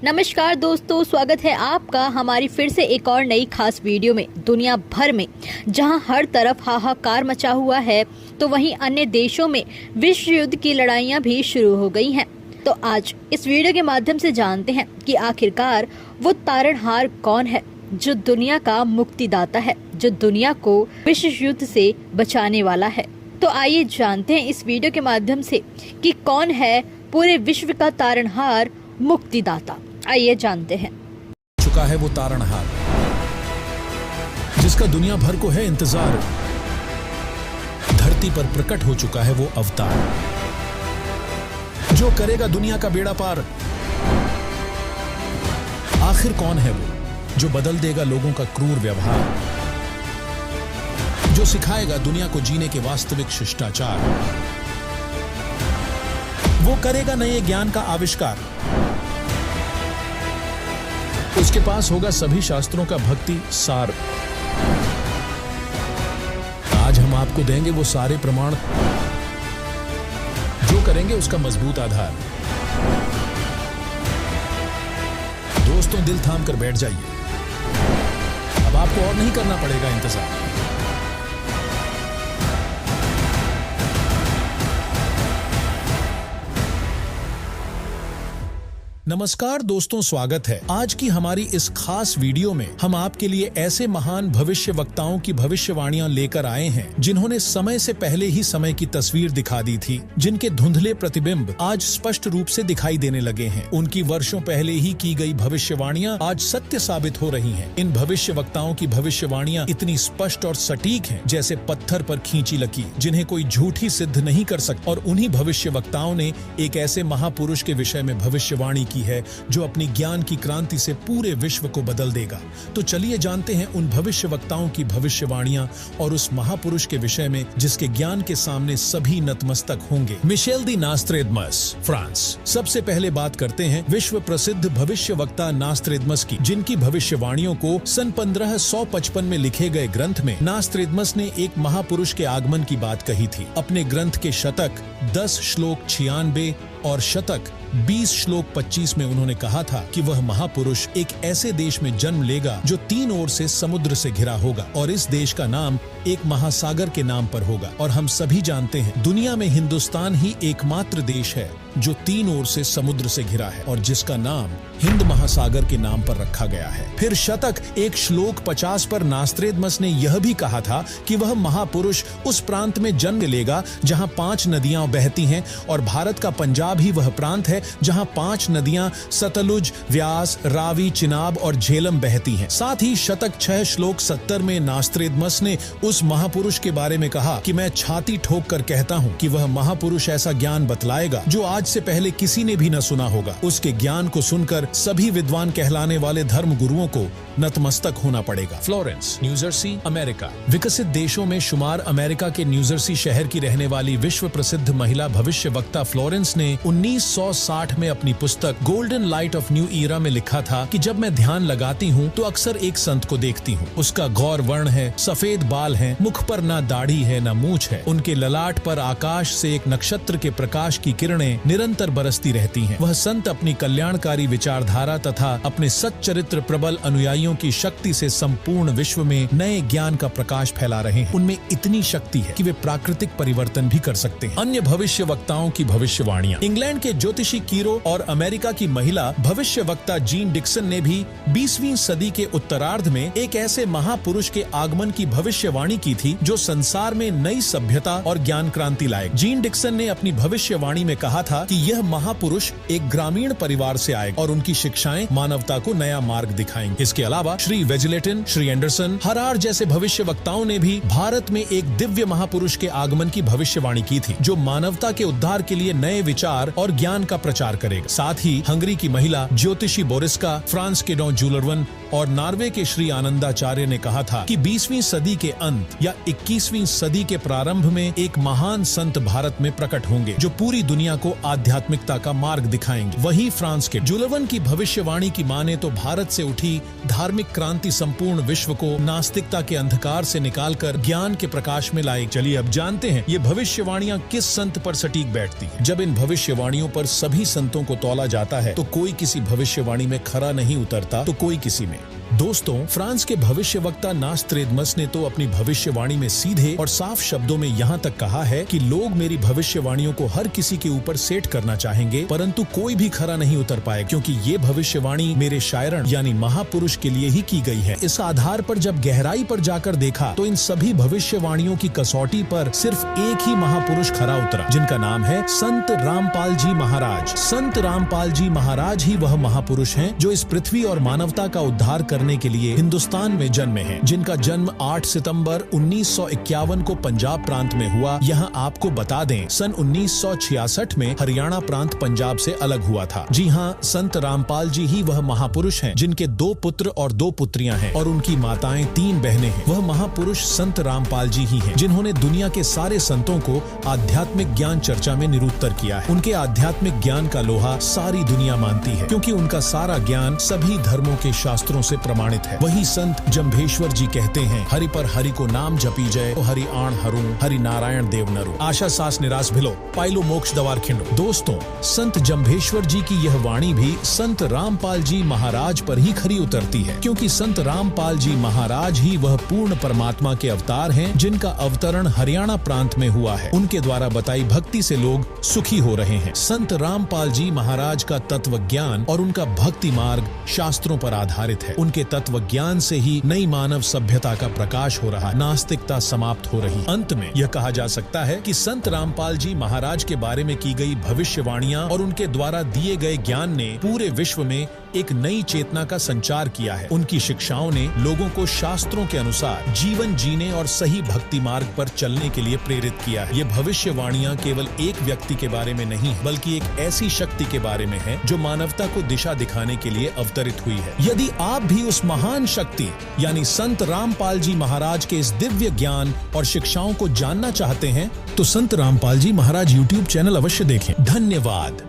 नमस्कार दोस्तों, स्वागत है आपका हमारी फिर से एक और नई खास वीडियो में। दुनिया भर में जहां हर तरफ हाहाकार मचा हुआ है, तो वहीं अन्य देशों में विश्व युद्ध की लड़ाइयां भी शुरू हो गई हैं। तो आज इस वीडियो के माध्यम से जानते हैं कि आखिरकार वो तारणहार कौन है जो दुनिया का मुक्तिदाता है, जो दुनिया को विश्व युद्ध से बचाने वाला है। तो आइए जानते हैं इस वीडियो के माध्यम से कि कौन है पूरे विश्व का तारणहार, मुक्तिदाता। आइए जानते हैं। चुका है वो तारणहार जिसका दुनिया भर को है इंतजार। धरती पर प्रकट हो चुका है वो अवतार जो करेगा दुनिया का बेड़ा पार। आखिर कौन है वो जो बदल देगा लोगों का क्रूर व्यवहार, जो सिखाएगा दुनिया को जीने के वास्तविक शिष्टाचार। वो करेगा नए ज्ञान का आविष्कार, उसके पास होगा सभी शास्त्रों का भक्ति सार। आज हम आपको देंगे वो सारे प्रमाण जो करेंगे उसका मजबूत आधार। दोस्तों, दिल थाम कर बैठ जाइए, अब आपको और नहीं करना पड़ेगा इंतजार। नमस्कार दोस्तों, स्वागत है। आज की हमारी इस खास वीडियो में हम आपके लिए ऐसे महान भविष्य वक्ताओं की भविष्यवाणियां लेकर आए हैं जिन्होंने समय से पहले ही समय की तस्वीर दिखा दी थी, जिनके धुंधले प्रतिबिंब आज स्पष्ट रूप से दिखाई देने लगे हैं। उनकी वर्षों पहले ही की गई भविष्यवाणियां आज सत्य साबित हो रही हैं। इन भविष्य वक्ताओं की भविष्यवाणियां इतनी स्पष्ट और सटीक हैं जैसे पत्थर पर खींची लकीर, जिन्हें कोई झूठी सिद्ध नहीं कर सकता। और उन्हीं भविष्य वक्ताओं ने एक ऐसे महापुरुष के विषय में भविष्यवाणी की है जो अपनी ज्ञान की क्रांति से पूरे विश्व को बदल देगा। तो चलिए जानते हैं उन भविष्य वक्ताओं की भविष्यवाणियां और उस महापुरुष के विषय में जिसके ज्ञान के सामने सभी नतमस्तक होंगे। मिशेल दी नास्त्रेदमस, फ्रांस। सबसे पहले बात करते हैं विश्व प्रसिद्ध भविष्य वक्ता नास्त्रेदमस की, जिनकी भविष्यवाणियों को सन 1555 में लिखे गए ग्रंथ में नास्त्रेदमस ने एक महापुरुष के आगमन की बात कही थी। अपने ग्रंथ के शतक 10 श्लोक 96 और शतक 20 श्लोक 25 में उन्होंने कहा था कि वह महापुरुष एक ऐसे देश में जन्म लेगा जो 3 ओर से समुद्र से घिरा होगा, और इस देश का नाम एक महासागर के नाम पर होगा। और हम सभी जानते हैं दुनिया में हिंदुस्तान ही एकमात्र देश है जो 3 ओर से समुद्र से घिरा है और जिसका नाम हिंद महासागर के नाम पर रखा गया है। फिर शतक 1 श्लोक 50 पर नास्त्रेदमस ने यह भी कहा था कि वह महापुरुष उस प्रांत में जन्म लेगा जहां 5 नदियां बहती हैं, और भारत का पंजाब ही वह प्रांत है जहां 5 नदियां सतलुज, व्यास, रावी, चिनाब और झेलम बहती हैं। साथ ही शतक 6 श्लोक 70 में नास्त्रेदमस ने उस महापुरुष के बारे में कहा कि मैं छाती ठोक कर कहता हूं कि वह महापुरुष ऐसा ज्ञान बतलाएगा जो आज से पहले किसी ने भी न सुना होगा। उसके ज्ञान को सुनकर सभी विद्वान कहलाने वाले धर्म गुरुओं को नतमस्तक होना पड़ेगा। Florence, New Jersey, America. विकसित देशों में शुमार अमेरिका के न्यूजर्सी शहर की रहने वाली विश्व प्रसिद्ध महिला भविष्य वक्ता फ्लोरेंस ने 1960 में अपनी पुस्तक golden light of new era में लिखा था कि जब मैं ध्यान लगाती हूँ तो अक्सर एक संत को देखती हूँ। उसका गौर वर्ण है, सफेद बाल हैं, मुख पर ना दाढ़ी है ना मूछ है। उनके ललाट पर आकाश से एक नक्षत्र के प्रकाश की किरणें निरंतर बरसती रहती हैं। वह संत अपनी कल्याणकारी विचारधारा तथा अपने सच्चरित्र प्रबल अनुयायियों की शक्ति से संपूर्ण विश्व में नए ज्ञान का प्रकाश फैला रहे हैं। उनमें इतनी शक्ति है कि वे प्राकृतिक परिवर्तन भी कर सकते हैं। अन्य भविष्य वक्ताओं की भविष्यवाणियां। इंग्लैंड के ज्योतिषी कीरो और अमेरिका की महिला भविष्य वक्ता जीन डिक्सन ने भी 20वीं सदी के उत्तरार्ध में एक ऐसे महापुरुष के आगमन की भविष्यवाणी की थी जो संसार में नई सभ्यता और ज्ञान क्रांति लाएगा। जीन डिक्सन ने अपनी भविष्यवाणी में कहा था कि यह महापुरुष एक ग्रामीण परिवार से आएगा और उनकी शिक्षाएं मानवता को नया मार्ग दिखाएंगे। इसके अलावा श्री वेजिलेटन, श्री एंडरसन, हरार जैसे भविष्य वक्ताओं ने भी भारत में एक दिव्य महापुरुष के आगमन की भविष्यवाणी की थी जो मानवता के उद्धार के लिए नए विचार और ज्ञान का प्रचार करेगा। साथ ही हंगरी की महिला ज्योतिषी बोरिस्का, फ्रांस के डॉ जूलरवन और नॉर्वे के श्री आनंदाचार्य ने कहा था कि 20वीं सदी के अंत या 21वीं सदी के प्रारंभ में एक महान संत भारत में प्रकट होंगे जो पूरी दुनिया को आध्यात्मिकता का मार्ग दिखाएंगे। वहीं फ्रांस के जुलवन की भविष्यवाणी की माने तो भारत से उठी धार्मिक क्रांति संपूर्ण विश्व को नास्तिकता के अंधकार से निकालकर ज्ञान के प्रकाश में लाए। चलिए अब जानते हैं ये भविष्यवाणियां किस संत पर सटीक बैठती हैं। जब इन भविष्यवाणियों पर सभी संतों को तौला जाता है तो कोई किसी भविष्यवाणी में खरा नहीं उतरता तो कोई किसी में। दोस्तों, फ्रांस के भविष्यवक्ता नास्त्रेदमस ने तो अपनी भविष्यवाणी में सीधे और साफ शब्दों में यहाँ तक कहा है कि लोग मेरी भविष्यवाणियों को हर किसी के ऊपर सेट करना चाहेंगे परंतु कोई भी खरा नहीं उतर पाए क्योंकि ये भविष्यवाणी मेरे शायरण यानी महापुरुष के लिए ही की गई है। इस आधार पर जब गहराई पर जाकर देखा तो इन सभी भविष्यवाणियों की कसौटी पर सिर्फ एक ही महापुरुष खरा उतरा जिनका नाम है संत रामपाल जी महाराज। संत रामपाल जी महाराज ही वह महापुरुष हैं जो इस पृथ्वी और मानवता का उद्धार करने के लिए हिंदुस्तान में जन्मे हैं, जिनका जन्म 8 सितंबर 1951 को पंजाब प्रांत में हुआ। यहाँ आपको बता दें सन 1966 में हरियाणा प्रांत पंजाब से अलग हुआ था। जी हाँ, संत रामपाल जी ही वह महापुरुष हैं जिनके 2 पुत्र और 2 पुत्रियां हैं और उनकी माताएं 3 बहनें हैं। वह महापुरुष संत रामपाल जी ही हैं जिन्होंने दुनिया के सारे संतों को आध्यात्मिक ज्ञान चर्चा में निरुत्तर किया है। उनके आध्यात्मिक ज्ञान का लोहा सारी दुनिया मानती है क्योंकि उनका सारा ज्ञान सभी धर्मों के शास्त्रों से प्रमाणित है। वही संत जम्भेश्वर जी कहते हैं, हरि पर हरि को नाम जपी जय, तो हरि आण हरुं, हरि नारायण देव नरु, आशा सास निराश भिलो, पाइलो मोक्ष दवार खिंडो। दोस्तों, संत जम्भेश्वर जी की यह वाणी भी संत रामपाल जी महाराज पर ही खरी उतरती है क्योंकि संत रामपाल जी महाराज ही वह पूर्ण परमात्मा के अवतार हैं जिनका अवतरण हरियाणा प्रांत में हुआ है। उनके द्वारा बताई भक्ति से लोग सुखी हो रहे हैं। संत रामपाल जी महाराज का तत्व ज्ञान और उनका भक्ति मार्ग शास्त्रों पर आधारित है। उनके तत्व ज्ञान से ही नई मानव सभ्यता का प्रकाश हो रहा, नास्तिकता समाप्त हो रही। अंत में यह कहा जा सकता है कि संत रामपाल जी महाराज के बारे में की गई भविष्यवाणियां और उनके द्वारा दिए गए ज्ञान ने पूरे विश्व में एक नई चेतना का संचार किया है। उनकी शिक्षाओं ने लोगों को शास्त्रों के अनुसार जीवन जीने और सही भक्ति मार्ग पर चलने के लिए प्रेरित किया है। ये भविष्यवाणियां केवल एक व्यक्ति के बारे में नहीं बल्कि एक ऐसी शक्ति के बारे में है जो मानवता को दिशा दिखाने के लिए अवतरित हुई है। यदि आप भी उस महान शक्ति यानी संत रामपाल जी महाराज के इस दिव्य ज्ञान और शिक्षाओं को जानना चाहते हैं तो संत रामपाल जी महाराज YouTube चैनल अवश्य देखें। धन्यवाद।